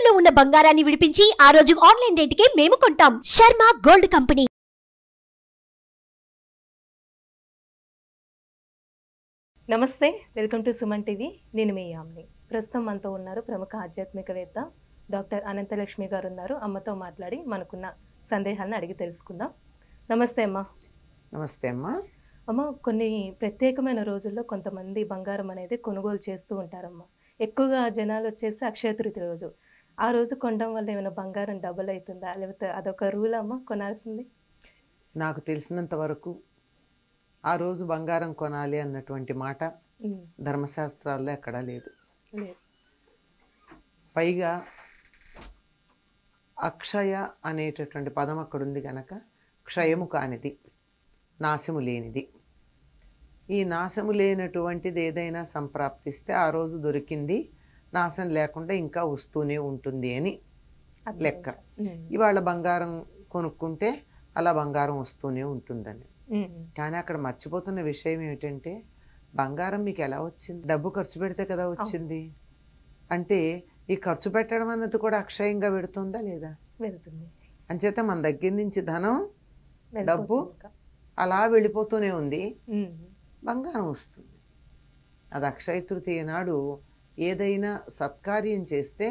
తాకట్టులో ఉన్న బంగారాన్ని విడిపించి ఆ రోజు ఆన్లైన్ రేటుకే మేము కొంటాం. Sharma gold company. నమస్తే, వెల్కమ్ టు సుమన్ టీవీ. నేను మీ యామ్ని. ప్రస్తుతం మనతో ఉన్నారు ప్రముఖ ఆధ్యాత్మికవేత్త డాక్టర్ అనంతలక్ష్మి గారు ఉన్నారు. అమ్మతో మాట్లాడి మనకున్న సందేహాలను అడిగి తెలుసుకుందాం. నమస్తే అమ్మ. నమస్తే అమ్మా. అమ్మ, కొన్ని ప్రత్యేకమైన రోజుల్లో కొంతమంది బంగారం అనేది కొనుగోలు చేస్తూ ఉంటారమ్మా. ఎక్కువగా జనాలు వచ్చేసి అక్షయ తృతీయ రోజు. ఆ రోజు కొనడం వల్ల ఏమైనా బంగారం డబుల్ అవుతుందా, లేకపోతే అదొక రూల్ అమ్మ కొనాల్సింది? నాకు తెలిసినంత వరకు ఆ రోజు బంగారం కొనాలి అన్నటువంటి మాట ధర్మశాస్త్రాల్లో ఎక్కడా లేదు. పైగా అక్షయ అనేటటువంటి పదం అక్కడ ఉంది కనుక క్షయము కానిది, నాశము లేనిది. ఈ నాశము లేనటువంటిది ఏదైనా సంప్రాప్తిస్తే ఆ రోజు దొరికింది, నాశం లేకుండా ఇంకా వస్తూనే ఉంటుంది అని లెక్క. ఇవాళ బంగారం కొనుక్కుంటే అలా బంగారం వస్తూనే ఉంటుందని. కానీ అక్కడ మర్చిపోతున్న విషయం ఏమిటంటే, బంగారం మీకు ఎలా వచ్చింది? డబ్బు ఖర్చు పెడితే కదా వచ్చింది. అంటే ఈ ఖర్చు పెట్టడం అన్నది కూడా అక్షయంగా పెడుతుందా లేదా? వెళ్తుంది. అంచేత మన దగ్గర నుంచి ధనం, డబ్బు అలా వెళ్ళిపోతూనే ఉంది, బంగారం వస్తుంది. అది అక్షయ తృతీయ నాడు ఏదైనా సత్కార్యం చేస్తే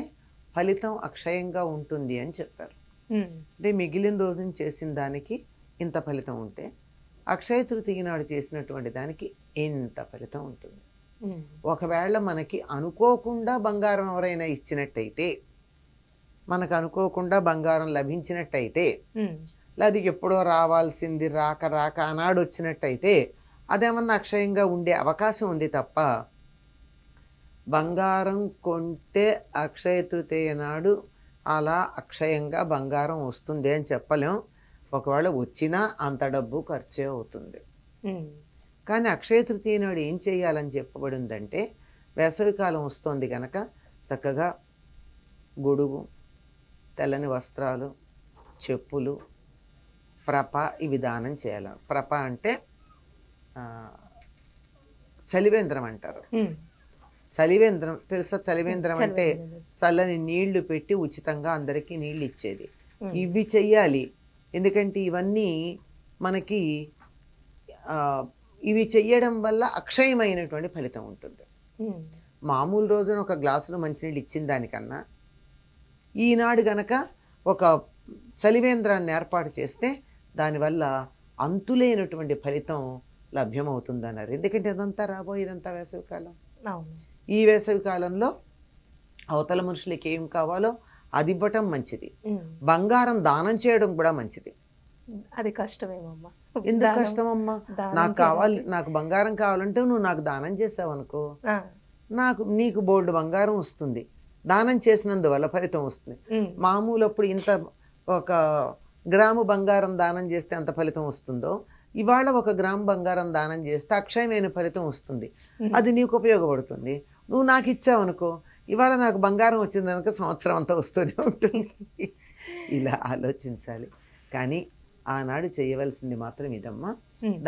ఫలితం అక్షయంగా ఉంటుంది అని చెప్పారు. అంటే మిగిలిన రోజున చేసిన దానికి ఇంత ఫలితం ఉంటే, అక్షయ తృతీయ నాడు చేసినటువంటి దానికి ఎంత ఫలితం ఉంటుంది. ఒకవేళ మనకి అనుకోకుండా బంగారం ఎవరైనా ఇచ్చినట్టయితే, మనకు అనుకోకుండా బంగారం లభించినట్టయితే, అది ఎప్పుడో రావాల్సింది రాక రాక ఆనాడు వచ్చినట్టయితే అదేమన్నా అక్షయంగా ఉండే అవకాశం ఉంది తప్ప, బంగారం కొంటే అక్షయ తృతీయ నాడు అలా అక్షయంగా బంగారం వస్తుంది అని చెప్పలేం. ఒకవేళ వచ్చినా అంత డబ్బు ఖర్చే అవుతుంది. కానీ అక్షయ తృతీయ నాడు ఏం చేయాలని చెప్పబడిందంటే, వేసవికాలం వస్తుంది కనుక చక్కగా గొడుగు, తెల్లని వస్త్రాలు, చెప్పులు, ప్రప ఇవి దానం చేయాలి. ప్రప అంటే చలివేంద్రం అంటారు. చలివేంద్రం తెలుసా? చలివేంద్రం అంటే చల్లని నీళ్లు పెట్టి ఉచితంగా అందరికీ నీళ్ళు ఇచ్చేది. ఇవి చెయ్యాలి. ఎందుకంటే ఇవన్నీ మనకి ఇవి చెయ్యడం వల్ల అక్షయమైనటువంటి ఫలితం ఉంటుంది. మామూలు రోజున ఒక గ్లాసులో మంచినీళ్ళు ఇచ్చిన దానికన్నా ఈనాడు గనక ఒక చలివేంద్రాన్ని ఏర్పాటు చేస్తే దానివల్ల అంతులేనటువంటి ఫలితం లభ్యమవుతుందన్నారు. ఎందుకంటే ఇదంతా రాబోయేదంతా వేసవికాలం. ఈ వేసవి కాలంలో అవతల మనుషులకి ఏం కావాలో అది ఇవ్వటం మంచిది. బంగారం దానం చేయడం కూడా మంచిది. అది కష్టమేమమ్మా. ఎందుకు కష్టమమ్మా? నాకు కావాలి, నాకు బంగారం కావాలంటే నువ్వు నాకు దానం చేసావు అనుకో, నీకు బోల్డ్ బంగారం వస్తుంది. దానం చేసినందువల్ల ఫలితం వస్తుంది. మామూలు అప్పుడు ఇంత ఒక గ్రాము బంగారం దానం చేస్తే ఎంత ఫలితం వస్తుందో, ఇవాళ 1 గ్రాము బంగారం దానం చేస్తే అక్షయమైన ఫలితం వస్తుంది. అది నీకు ఉపయోగపడుతుంది. నువ్వు నాకు ఇచ్చావు అనుకో, ఇవాళ నాకు బంగారం వచ్చింది కనుక సంవత్సరం అంతా వస్తూనే ఉంటుంది. ఇలా ఆలోచించాలి. కానీ ఆనాడు చేయవలసింది మాత్రం ఇదమ్మా.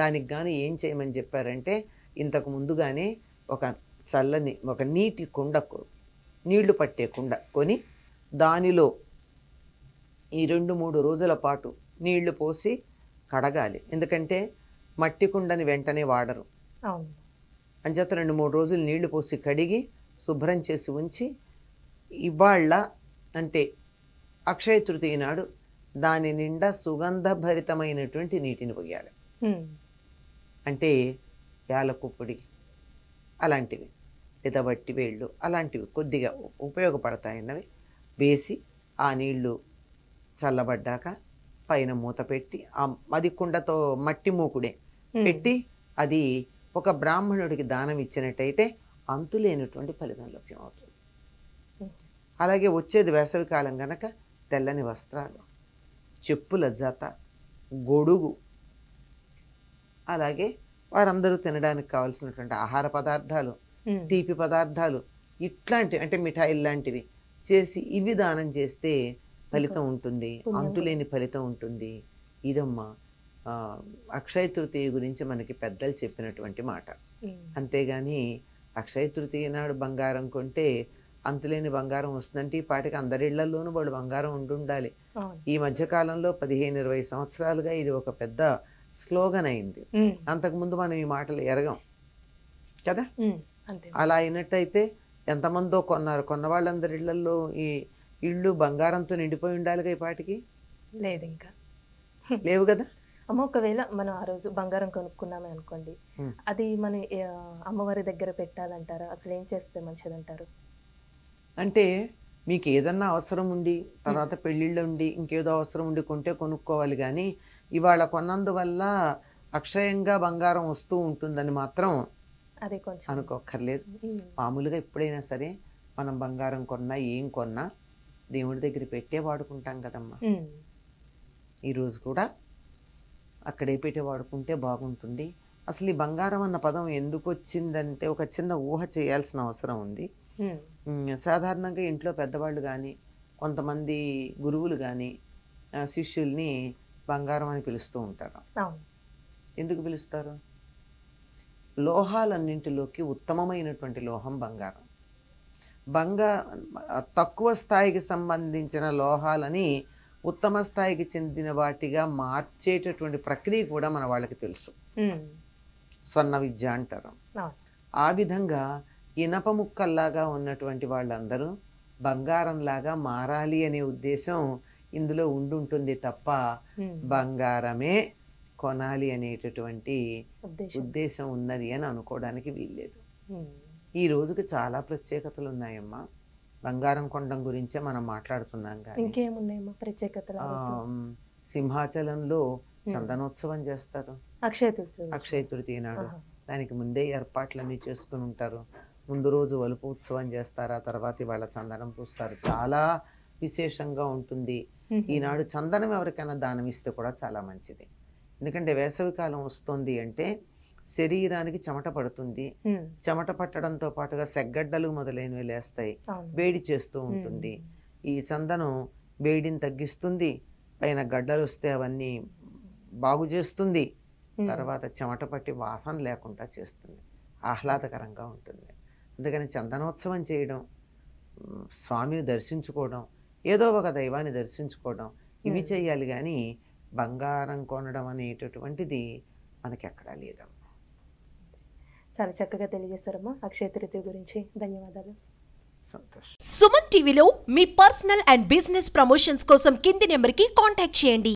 దానికి గాను ఏం చేయమని చెప్పారంటే, ఇంతకు ముందుగానే ఒక చల్లని ఒక నీటి కుండ, నీళ్లు పట్టే కుండ కొని దానిలో ఈ 2-3 రోజుల పాటు నీళ్లు పోసి కడగాలి. ఎందుకంటే మట్టి కుండని వెంటనే వాడరు. అంచేత 2-3 రోజులు నీళ్లు పోసి కడిగి శుభ్రం చేసి ఉంచి, ఇవాళ అంటే అక్షయ తృతీయ నాడు దాని నిండా సుగంధభరితమైనటువంటి నీటిని పోయాలి. అంటే యాలకు పొడి అలాంటివి, లేదా వట్టి వేళ్ళు అలాంటివి కొద్దిగా ఉపయోగపడతాయన్నవి వేసి ఆ నీళ్లు చల్లబడ్డాక పైన మూత పెట్టి, అది కుండతో మట్టి మూకుడే పెట్టి అది ఒక బ్రాహ్మణుడికి దానం ఇచ్చినట్టయితే అంతులేనటువంటి ఫలితం లభ్యమవుతుంది. అలాగే వచ్చేది వేసవికాలం గనక తెల్లని వస్త్రాలు, చెప్పుల జత, గొడుగు, అలాగే వారందరూ తినడానికి కావాల్సినటువంటి ఆహార పదార్థాలు, తీపి పదార్థాలు, ఇట్లాంటివి అంటే మిఠాయిలు లాంటివి చేసి ఇవి దానం చేస్తే ఫలితం ఉంటుంది, అంతులేని ఫలితం ఉంటుంది. ఇదమ్మా అక్షయ తృతీయ గురించి మనకి పెద్దలు చెప్పినటువంటి మాట. అంతేగాని అక్షయ తృతీయ నాడు బంగారం కొంటే అంతులేని బంగారం వస్తుందంటే ఈ పాటికి అందరిళ్లలోనూ వాళ్ళు బంగారం ఉండాలి. అవును. ఈ మధ్య కాలంలో 15-20 సంవత్సరాలుగా ఇది ఒక పెద్ద స్లోగన్ అయింది. అంతకుముందు మనం ఈ మాటలు ఎరగం కదా. అంతే. అలా అయినట్టయితే ఎంతమందో కొన్నారు, కొన్న వాళ్ళందరి ఇళ్లలో ఈ ఇళ్ళు బంగారంతో నిండిపోయి ఉండాలిగా ఈ పాటికి. లేదు ఇంకా లేవు కదా. అమ్మ ఒకవేళ మనం ఆ రోజు బంగారం కొనుక్కున్నామే అనుకోండి, అది మన అమ్మవారి దగ్గర పెట్టాలంటారా? అసలు ఏం చేస్తే మంచిదంటారు? అంటే మీకు ఏదన్నా అవసరం ఉండి తర్వాత పెళ్ళిళ్ళు ఉండి ఇంకేదో అవసరం ఉండి కొంటే కొనుక్కోవాలి, కానీ ఇవాళ కొన్నందువల్ల అక్షయంగా బంగారం వస్తూ ఉంటుందని మాత్రం అదే కొంచెం అనుకోక్కర్లేదు. మామూలుగా ఎప్పుడైనా సరే మనం బంగారం కొన్నా ఏం కొన్నా దేవుడి దగ్గర పెట్టే వాడుకుంటాం కదమ్మా. ఈరోజు కూడా అక్కడే పెట్టి వాడుకుంటే బాగుంటుంది. అసలు ఈ బంగారం అన్న పదం ఎందుకు వచ్చిందంటే ఒక చిన్న ఊహ చేయాల్సిన అవసరం ఉంది. సాధారణంగా ఇంట్లో పెద్దవాళ్ళు కానీ కొంతమంది గురువులు కానీ శిష్యుల్ని బంగారం అని పిలుస్తూ ఉంటారు. ఎందుకు పిలుస్తారు? లోహాలన్నింటిలోకి ఉత్తమమైనటువంటి లోహం బంగారం. తక్కువ స్థాయికి సంబంధించిన లోహాలని ఉత్తమ స్థాయికి చెందిన వాటిగా మార్చేటటువంటి ప్రక్రియ కూడా మన వాళ్ళకి తెలుసు. స్వర్ణ విద్య అంటారు. ఆ విధంగా ఇనప ముక్కల్లాగా ఉన్నటువంటి వాళ్ళందరూ బంగారంలాగా మారాలి అనే ఉద్దేశం ఇందులో ఉండుంటుంది తప్ప బంగారమే కొనాలి అనేటటువంటి ఉద్దేశం ఉన్నది అని అనుకోవడానికి వీల్లేదు. ఈ రోజుకి చాలా ప్రత్యేకతలు ఉన్నాయమ్మా. బంగారం కొనడం గురించే మనం మాట్లాడుతున్నాం. ఇంకేమున్నాయమ్మా ప్రత్యేకతలు? సింహాచలంలో చందనోత్సవం చేస్తారు అక్షయ తృతీయ నాడు. దానికి ముందే ఏర్పాట్లన్నీ చేసుకుని ఉంటారు. ముందు రోజు వలుపు ఉత్సవం చేస్తారు, ఆ తర్వాత ఇవాళ చందనం పూస్తారు. చాలా విశేషంగా ఉంటుంది. ఈనాడు చందనం ఎవరికైనా దానం ఇస్తే కూడా చాలా మంచిది. ఎందుకంటే వేసవికాలం వస్తుంది అంటే శరీరానికి చెమట పడుతుంది. చెమట పట్టడంతో పాటుగా సెగ్గడ్డలు మొదలైనవి లేస్తాయి, వేడి చేస్తూ ఉంటుంది. ఈ చందనం వేడిని తగ్గిస్తుంది, పైన గడ్డలు వస్తే అవన్నీ బాగు చేస్తుంది, తర్వాత చెమట పట్టి వాసన లేకుండా చేస్తుంది, ఆహ్లాదకరంగా ఉంటుంది. అందుకని చందనోత్సవం చేయడం, స్వామిని దర్శించుకోవడం, ఏదో ఒక దైవాన్ని దర్శించుకోవడం, ఇవి చేయాలి. కానీ బంగారం కొనడం అనేటటువంటిది మనకి ఎక్కడా లేదమ్మా. చాలా చక్కగా తెలియజేస్తారమ్మా అక్షయ తృతీయ గురించి. ధన్యవాదాలు. సంతోషం. సుమన్ టీవీలో మీ పర్సనల్ అండ్ బిజినెస్ ప్రమోషన్స్ కోసం కింది నెంబర్కి కాంటాక్ట్ చేయండి.